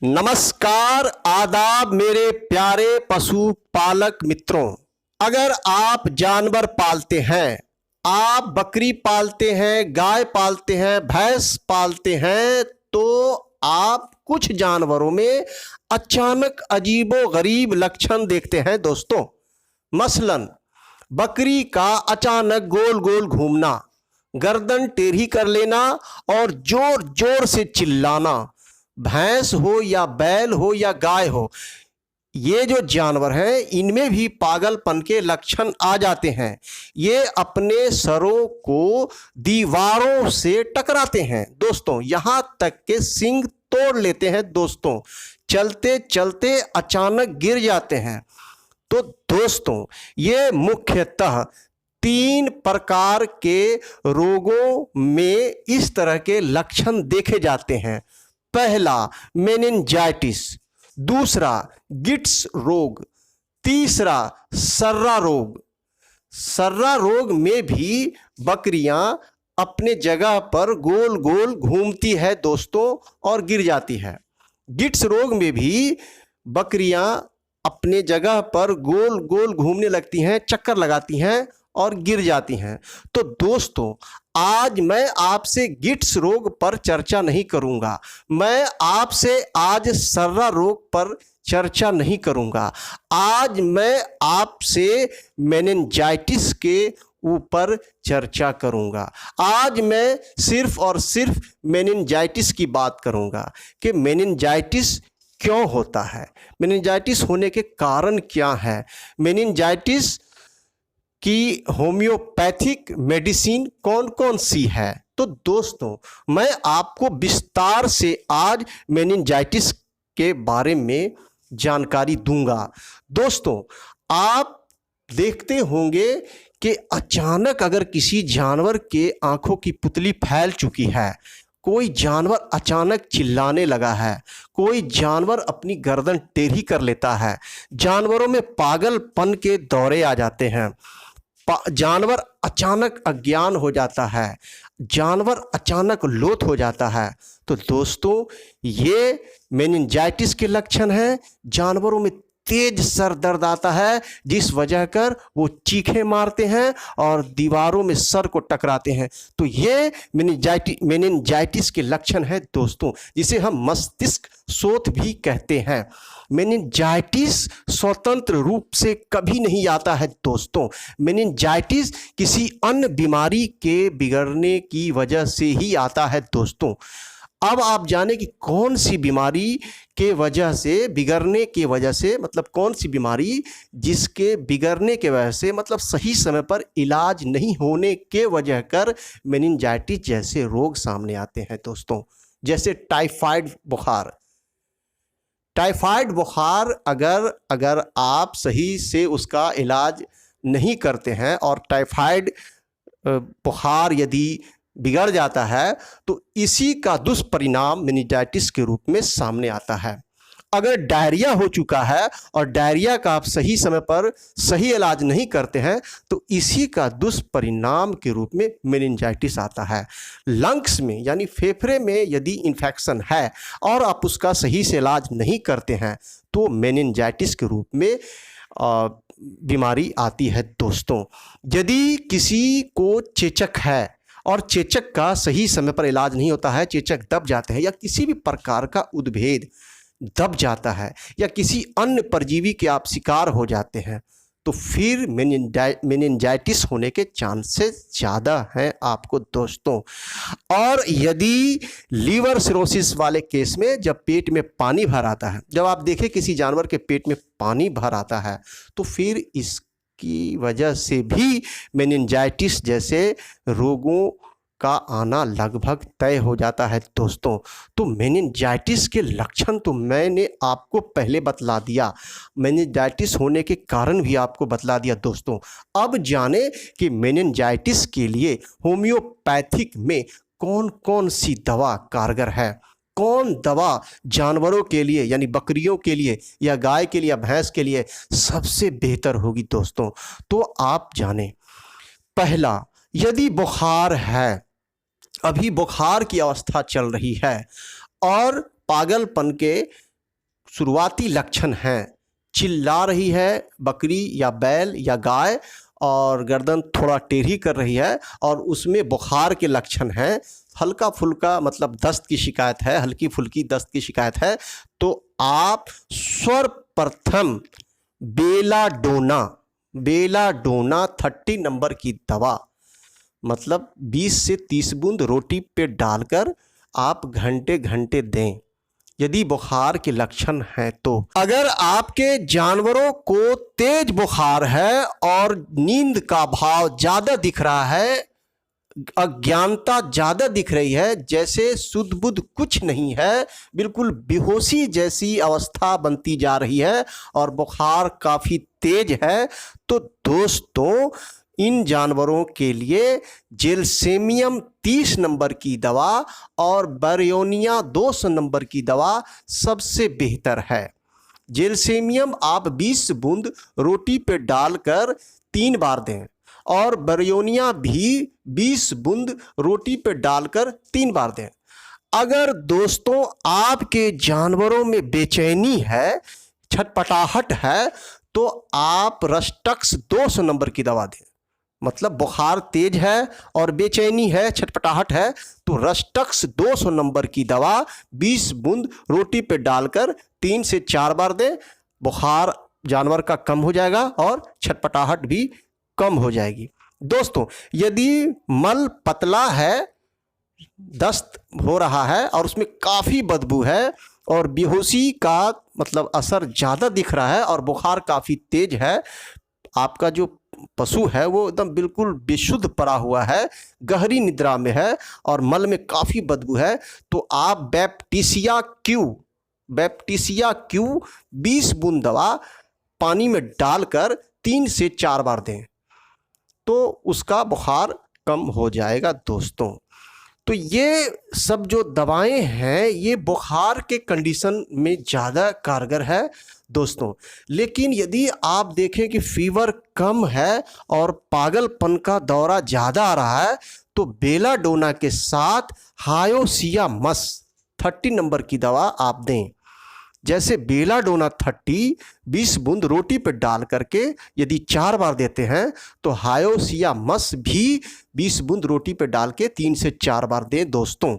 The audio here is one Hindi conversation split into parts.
नमस्कार, आदाब मेरे प्यारे पशु पालक मित्रों। अगर आप जानवर पालते हैं, आप बकरी पालते हैं, गाय पालते हैं, भैंस पालते हैं, तो आप कुछ जानवरों में अचानक अजीबो-गरीब लक्षण देखते हैं दोस्तों। मसलन बकरी का अचानक गोल गोल घूमना, गर्दन टेढ़ी कर लेना और जोर जोर से चिल्लाना। भैंस हो या बैल हो या गाय हो, ये जो जानवर हैं इनमें भी पागलपन के लक्षण आ जाते हैं। ये अपने सरों को दीवारों से टकराते हैं दोस्तों, यहाँ तक के सींग तोड़ लेते हैं दोस्तों। चलते चलते अचानक गिर जाते हैं। तो दोस्तों, ये मुख्यतः 3 प्रकार के रोगों में इस तरह के लक्षण देखे जाते हैं। पहला मेनिंजाइटिस, दूसरा गिट्स रोग, तीसरा सर्रा रोग। सर्रा रोग में भी बकरियां अपने जगह पर गोल गोल घूमती है दोस्तों और गिर जाती है। गिट्स रोग में भी बकरियां अपने जगह पर गोल गोल घूमने लगती हैं, चक्कर लगाती हैं और गिर जाती हैं। तो दोस्तों, आज मैं आपसे गिट्स रोग पर चर्चा नहीं करूंगा, मैं आपसे आज सर्रा रोग पर चर्चा नहीं करूंगा। आज मैं आपसे मेनिंजाइटिस के ऊपर चर्चा करूंगा। आज मैं सिर्फ और सिर्फ मेनिंजाइटिस की बात करूंगा कि मेनिंजाइटिस क्यों होता है, मेनिंजाइटिस होने के कारण क्या है, मेनिंजाइटिस कि होम्योपैथिक मेडिसिन कौन कौन सी है। तो दोस्तों, मैं आपको विस्तार से आज मेनिंजाइटिस के बारे में जानकारी दूंगा। दोस्तों, आप देखते होंगे कि अचानक अगर किसी जानवर के आंखों की पुतली फैल चुकी है, कोई जानवर अचानक चिल्लाने लगा है, कोई जानवर अपनी गर्दन टेढ़ी कर लेता है, जानवरों में पागलपन के दौरे आ जाते हैं, जानवर अचानक अज्ञान हो जाता है, जानवर अचानक लोथ हो जाता है, तो दोस्तों ये मेनिंजाइटिस के लक्षण हैं। जानवरों में तेज सर दर्द आता है, जिस वजह कर वो चीखें मारते हैं और दीवारों में सर को टकराते हैं। तो ये मेनिंजाइटिस के लक्षण है दोस्तों, जिसे हम मस्तिष्क शोथ भी कहते हैं। मेनिंजाइटिस स्वतंत्र रूप से कभी नहीं आता है दोस्तों। मेनिंजाइटिस किसी अन्य बीमारी के बिगड़ने की वजह से ही आता है दोस्तों। अब आप जाने कि कौन सी बीमारी के वजह से, बिगड़ने की वजह से, मतलब कौन सी बीमारी जिसके बिगड़ने के वजह से, मतलब सही समय पर इलाज नहीं होने के वजह कर मेनिंजाइटिस जैसे रोग सामने आते हैं दोस्तों। जैसे टाइफाइड बुखार। टाइफाइड बुखार अगर आप सही से उसका इलाज नहीं करते हैं और टाइफाइड बुखार यदि बिगड़ जाता है, तो इसी का दुष्परिणाम मेनिंजाइटिस के रूप में सामने आता है। अगर डायरिया हो चुका है और डायरिया का आप सही समय पर सही इलाज नहीं करते हैं, तो इसी का दुष्परिणाम के रूप में मेनिंजाइटिस आता है। लंग्स में यानी फेफड़े में यदि इन्फेक्शन है और आप उसका सही से इलाज नहीं करते हैं, तो मेनिंजाइटिस के रूप में बीमारी आती है दोस्तों। यदि किसी को चेचक है और चेचक का सही समय पर इलाज नहीं होता है, चेचक दब जाते हैं या किसी भी प्रकार का उद्भिद दब जाता है या किसी अन्य परजीवी के आप शिकार हो जाते हैं, तो फिर मेनिंजाइटिस होने के चांसेस ज़्यादा हैं आपको दोस्तों। और यदि लीवर सिरोसिस वाले केस में, जब पेट में पानी भर आता है, जब आप देखें किसी जानवर के पेट में पानी भर आता है, तो फिर की वजह से भी मेनिंजाइटिस जैसे रोगों का आना लगभग तय हो जाता है दोस्तों। तो मेनिंजाइटिस के लक्षण तो मैंने आपको पहले बतला दिया, मेनिंजाइटिस होने के कारण भी आपको बतला दिया दोस्तों। अब जाने कि मेनिंजाइटिस के लिए होम्योपैथिक में कौन कौन सी दवा कारगर है, कौन दवा जानवरों के लिए यानी बकरियों के लिए या गाय के लिए या भैंस के लिए सबसे बेहतर होगी दोस्तों। तो आप जानें। पहला, यदि बुखार है, अभी बुखार की अवस्था चल रही है और पागलपन के शुरुआती लक्षण हैं, चिल्ला रही है बकरी या बैल या गाय और गर्दन थोड़ा टेढ़ी कर रही है और उसमें बुखार के लक्षण हैं, हल्का फुल्का मतलब दस्त की शिकायत है, हल्की फुल्की दस्त की शिकायत है, तो आप सर्वप्रथम बेलाडोना 30 नंबर की दवा मतलब 20 से 30 बूंद रोटी पे डालकर आप घंटे घंटे दें यदि बुखार के लक्षण हैं तो। अगर आपके जानवरों को तेज बुखार है और नींद का भाव ज़्यादा दिख रहा है, अज्ञानता ज़्यादा दिख रही है, जैसे सुध बुध कुछ नहीं है, बिल्कुल बेहोशी जैसी अवस्था बनती जा रही है और बुखार काफ़ी तेज है, तो दोस्तों इन जानवरों के लिए जेलसेमियम 30 नंबर की दवा और बरयोनिया 200 नंबर की दवा सबसे बेहतर है। जेलसेमियम आप 20 बूंद रोटी पे डालकर 3 बार दें और बरयोनिया भी 20 बूंद रोटी पे डालकर 3 बार दें। अगर दोस्तों आपके जानवरों में बेचैनी है, छटपटाहट है, तो आप रस्टक्स 200 नंबर की दवा दें। मतलब बुखार तेज है और बेचैनी है, छटपटाहट है, तो रस्टक्स 200 नंबर की दवा 20 बूंद रोटी पे डालकर 3 से 4 बार दें। बुखार जानवर का कम हो जाएगा और छटपटाहट भी कम हो जाएगी। दोस्तों यदि मल पतला है, दस्त हो रहा है और उसमें काफ़ी बदबू है और बेहोशी का मतलब असर ज़्यादा दिख रहा है और बुखार काफ़ी तेज है, आपका जो पशु है वो एकदम बिल्कुल बेशुद्ध पड़ा हुआ है, गहरी निद्रा में है और मल में काफ़ी बदबू है, तो आप बैप्टीसिया क्यू 20 बूंद दवा पानी में डालकर 3 से 4 बार दें तो उसका बुखार कम हो जाएगा। दोस्तों तो ये सब जो दवाएं हैं ये बुखार के कंडीशन में ज़्यादा कारगर है दोस्तों। लेकिन यदि आप देखें कि फीवर कम है और पागलपन का दौरा ज़्यादा आ रहा है तो बेलाडोना के साथ हायोसियामस 30 नंबर की दवा आप दें। जैसे बेलाडोना 20 बूंद रोटी पर डाल करके यदि 4 बार देते हैं तो हायोसियामस भी 20 बूंद रोटी पर डाल के 3 से 4 बार दें दोस्तों।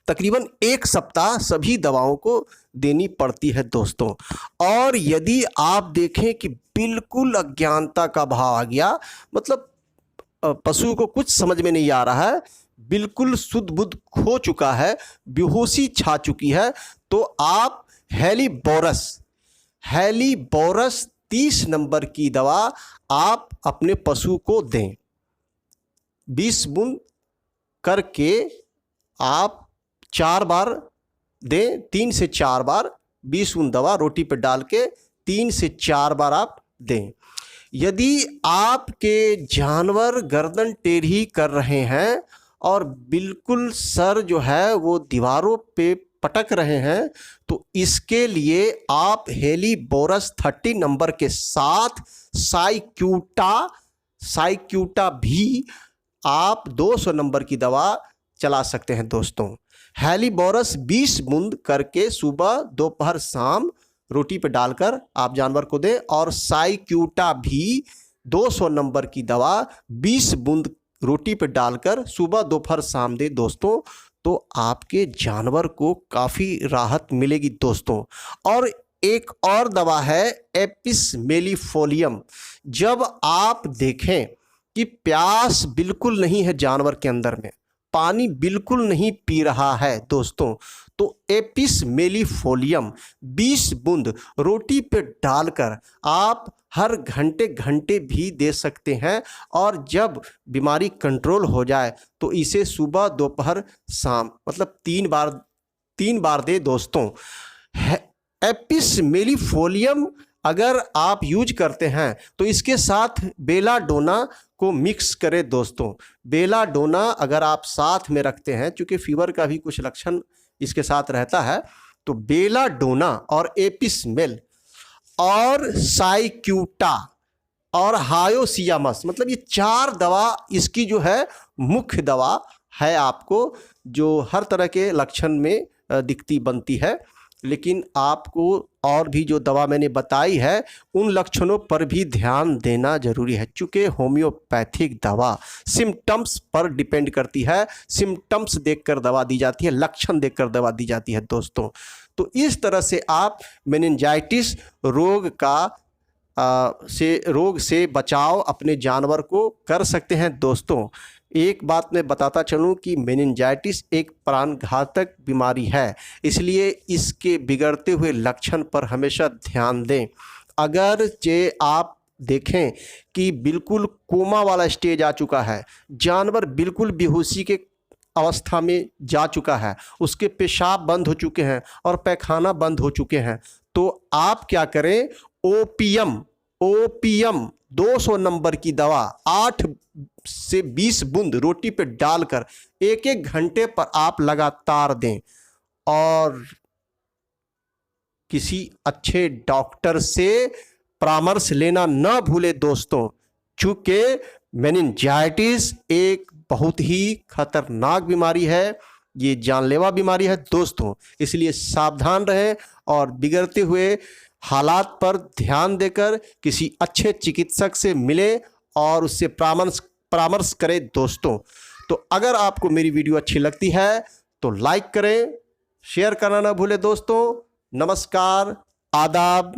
तकरीबन 1 सप्ताह सभी दवाओं को देनी पड़ती है दोस्तों। और यदि आप देखें कि बिल्कुल अज्ञानता का भाव आ गया, मतलब पशु को कुछ समझ में नहीं आ रहा है, बिल्कुल सुध बुध खो चुका है, बेहोशी छा चुकी है, तो आप हेलीबोरस 30 नंबर की दवा आप अपने पशु को दें। 20 बूंद करके आप 4 बार दें, 3 से 4 बार 20 बूंद दवा रोटी पर डाल के 3 से 4 बार आप दें। यदि आपके जानवर गर्दन टेढ़ी कर रहे हैं और बिल्कुल सर जो है वो दीवारों पे पटक रहे हैं तो इसके लिए आप हेलीबोरस 30 नंबर के साथ साइक्यूटा भी आप 200 नंबर की दवा चला सकते हैं दोस्तों। हेलीबोरस 20 बूंद करके सुबह दोपहर शाम रोटी पे डालकर आप जानवर को दें और साइक्यूटा भी 200 नंबर की दवा 20 बूंद रोटी पे डालकर सुबह दोपहर शाम दे दोस्तों, तो आपके जानवर को काफ़ी राहत मिलेगी दोस्तों। और एक और दवा है एपिस मेलिफोलियम। जब आप देखें कि प्यास बिल्कुल नहीं है जानवर के अंदर में, पानी बिल्कुल नहीं पी रहा है दोस्तों, तो एपिस मेलिफोलियम 20 बूंद रोटी पे डालकर आप हर घंटे भी दे सकते हैं। और जब बीमारी कंट्रोल हो जाए तो इसे सुबह दोपहर शाम मतलब 3 बार दे दोस्तों। एपिस मेलिफोलियम अगर आप यूज करते हैं तो इसके साथ बेलाडोना को मिक्स करें दोस्तों। बेलाडोना अगर आप साथ में रखते हैं, चूँकि फीवर का भी कुछ लक्षण इसके साथ रहता है, तो बेलाडोना और एपिस मेल और साइक्यूटा और हायोसियामस मतलब ये 4 दवा इसकी जो है मुख्य दवा है, आपको जो हर तरह के लक्षण में दिखती बनती है। लेकिन आपको और भी जो दवा मैंने बताई है उन लक्षणों पर भी ध्यान देना जरूरी है, चूँकि होम्योपैथिक दवा सिम्टम्स पर डिपेंड करती है। सिम्टम्स देखकर दवा दी जाती है, लक्षण देखकर दवा दी जाती है दोस्तों। तो इस तरह से आप मेनिंजाइटिस रोग से बचाव अपने जानवर को कर सकते हैं दोस्तों। एक बात मैं बताता चलूं कि मेनिंजाइटिस एक प्राणघातक बीमारी है, इसलिए इसके बिगड़ते हुए लक्षण पर हमेशा ध्यान दें। अगर जे आप देखें कि बिल्कुल कोमा वाला स्टेज आ चुका है, जानवर बिल्कुल बेहोशी के अवस्था में जा चुका है, उसके पेशाब बंद हो चुके हैं और पैखाना बंद हो चुके हैं, तो आप क्या करें, ओपीएम 200 नंबर की दवा 8 से 20 बूंद रोटी पे डालकर 1-1 घंटे पर आप लगातार दें। और किसी अच्छे डॉक्टर से परामर्श लेना न भूलें दोस्तों, चूँकि मेनिंजाइटिस एक बहुत ही खतरनाक बीमारी है, ये जानलेवा बीमारी है दोस्तों। इसलिए सावधान रहें और बिगड़ते हुए हालात पर ध्यान देकर किसी अच्छे चिकित्सक से मिलें और उससे परामर्श करें दोस्तों। तो अगर आपको मेरी वीडियो अच्छी लगती है तो लाइक करें, शेयर करना ना भूलें दोस्तों। नमस्कार, आदाब।